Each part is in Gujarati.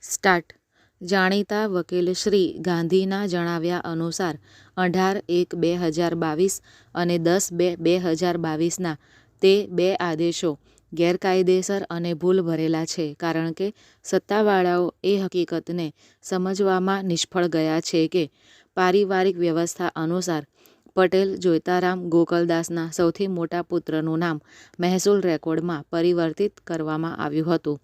સ્ટાર્ટ. જાણીતા વકીલ શ્રી ગાંધીના જણાવ્યા અનુસાર 18/1/2022 અને 10/2/2022ના તે બે આદેશો ગેરકાયદેસર અને ભૂલ ભરેલા છે, કારણ કે સત્તાવાળાઓ એ હકીકતને સમજવામાં નિષ્ફળ ગયા છે કે પારિવારિક વ્યવસ્થા અનુસાર પટેલ જોઈતારામ ગોકલદાસના સૌથી મોટા પુત્રનું નામ મહેસૂલ રેકોર્ડમાં પરિવર્તિત કરવામાં આવ્યું હતું.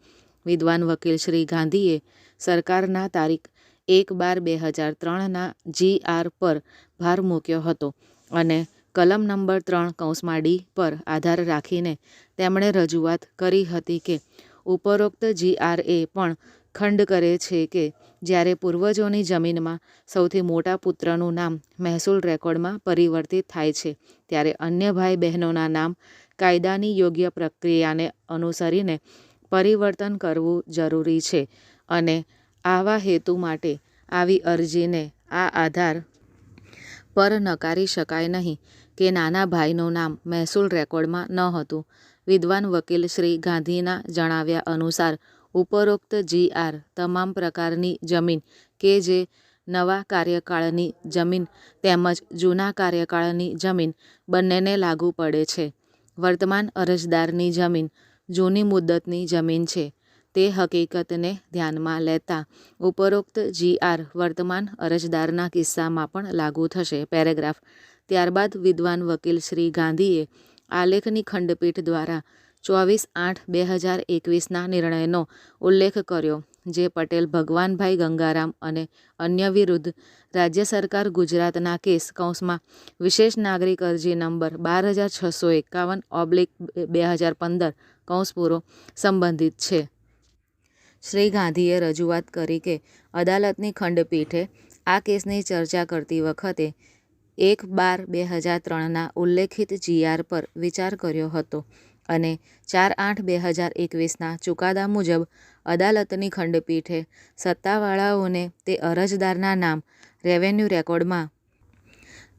વિદ્વાન વકીલ શ્રી ગાંધીએ સરકારના તારીખ 1/12/2003ના GR પર ભાર મૂક્યો હતો અને કલમ નંબર 3(D) પર આધાર રાખીને તેમણે રજૂઆત કરી હતી કે ઉપરોક્ત GR એ પણ ખંડ કરે છે કે જ્યારે પૂર્વજોની જમીનમાં સૌથી મોટા પુત્રનું નામ મહેસૂલ રેકોર્ડમાં પરિવર્તિત થાય છે, ત્યારે અન્ય ભાઈ બહેનોના નામ કાયદાની યોગ્ય પ્રક્રિયાને અનુસરીને પરિવર્તન કરવું જરૂરી છે અને આવા હેતુ માટે આવી અરજીને આ આધાર પર નકારી શકાય નહીં કે નાના ભાઈનું નામ મહેસૂલ રેકોર્ડમાં ન હતું. વિદ્વાન વકીલ શ્રી ગાંધીના જણાવ્યા અનુસાર ઉપરોક્ત GR તમામ પ્રકારની જમીન કે જે નવા કાર્યકાળની જમીન તેમજ જૂના કાર્યકાળની જમીન બંનેને લાગુ પડે છે. વર્તમાન અરજદારની જમીન જૂની મુદ્દતની જમીન છે તે હકીકતને ધ્યાનમાં લેતા ઉપરોક્ત GR વર્તમાન અરજદારના કિસ્સામાં પણ લાગુ થશે. પેરેગ્રાફ. ત્યારબાદ વિદ્વાન વકીલ શ્રી ગાંધીએ આલેખની ખંડપીઠ દ્વારા 24/8/2021ના નિર્ણયનો ઉલ્લેખ કર્યો, જે પટેલ ભગવાનભાઈ ગંગારામ અને અન્ય વિરુદ્ધ રાજ્ય સરકાર ગુજરાતના કેસ વિશેષ નાગરિક અરજી નંબર 12651/2015 સંબંધિત છે. શ્રી ગાંધીએ રજૂઆત કરી કે અદાલતની ખંડપીઠે આ કેસની ચર્ચા કરતી વખતે 1/12/2003ના ઉલ્લેખિત GR પર વિચાર કર્યો હતો અને 4/8/2021ના ચુકાદા મુજબ અદાલતની ખંડપીઠે સત્તાવાળાઓને તે અરજદારના નામ રેવન્યુ રેકોર્ડમાં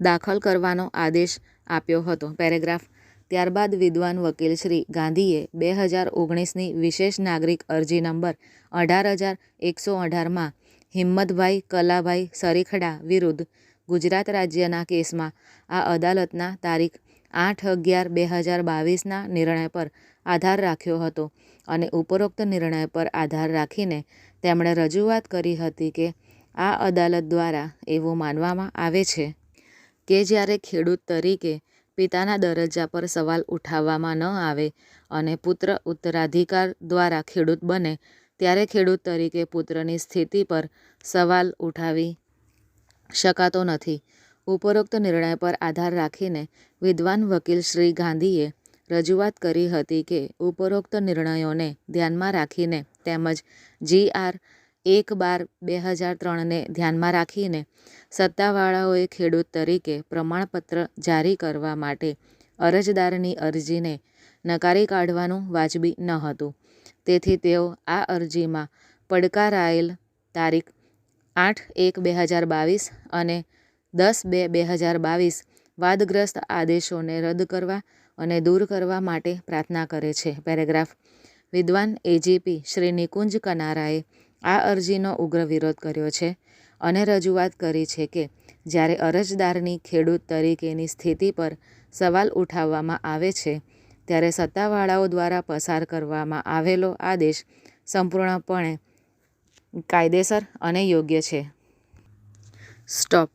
દાખલ કરવાનો આદેશ આપ્યો હતો. પેરેગ્રાફ. ત્યારબાદ વિદ્વાન વકીલ શ્રી ગાંધીએ 2019ની વિશેષ નાગરિક અરજી નંબર 18118માં હિંમતભાઈ કલાભાઈ સરીખડા વિરુદ્ધ ગુજરાત રાજ્યના કેસમાં આ અદાલતના તારીખ 8/11/2022ના નિર્ણય પર આધાર રાખ્યો હતો અને ઉપરોક્ત નિર્ણય પર આધાર રાખીને તેમણે રજૂઆત કરી હતી કે આ અદાલત દ્વારા એવું માનવામાં આવે છે કે જ્યારે ખેડૂત તરીકે પિતાના દરજ્જા પર સવાલ ઉઠાવવામાં ન આવે અને પુત્ર ઉત્તરાધિકાર દ્વારા ખેડૂત બને ત્યારે ખેડૂત તરીકે પુત્રની સ્થિતિ પર સવાલ ઉઠાવી શકાતો નથી. ઉપરોક્ત નિર્ણય પર આધાર રાખીને વિદ્વાન વકીલ શ્રી ગાંધીએ રજૂઆત કરી હતી કે ઉપરોક્ત નિર્ણયોને ધ્યાનમાં રાખીને તેમજ GR 1/12/2003ને ધ્યાનમાં રાખીને સત્તાવાળાઓએ ખેડૂત તરીકે પ્રમાણપત્ર જારી કરવા માટે અરજદારની અરજીને નકારી કાઢવાનું વાજબી ન હતું. તેથી તેઓ આ અરજીમાં પડકારાયેલ તારીખ 8/1/2022 અને 10/2/2022 વાદગ્રસ્ત આદેશોને રદ કરવા અને દૂર કરવા માટે પ્રાર્થના કરે છે. પેરેગ્રાફ. વિદ્વાન એજીપી શ્રી નિકુંજ કનારાએ આ અરજીનો ઉગ્ર વિરોધ કર્યો છે અને રજૂઆત કરી છે કે જ્યારે અરજદારની ખેડૂત તરીકેની સ્થિતિ પર સવાલ ઉઠાવવામાં આવે છે ત્યારે સત્તાવાળાઓ દ્વારા પસાર કરવામાં આવેલો આદેશ સંપૂર્ણપણે કાયદેસર અને યોગ્ય છે. સ્ટોપ.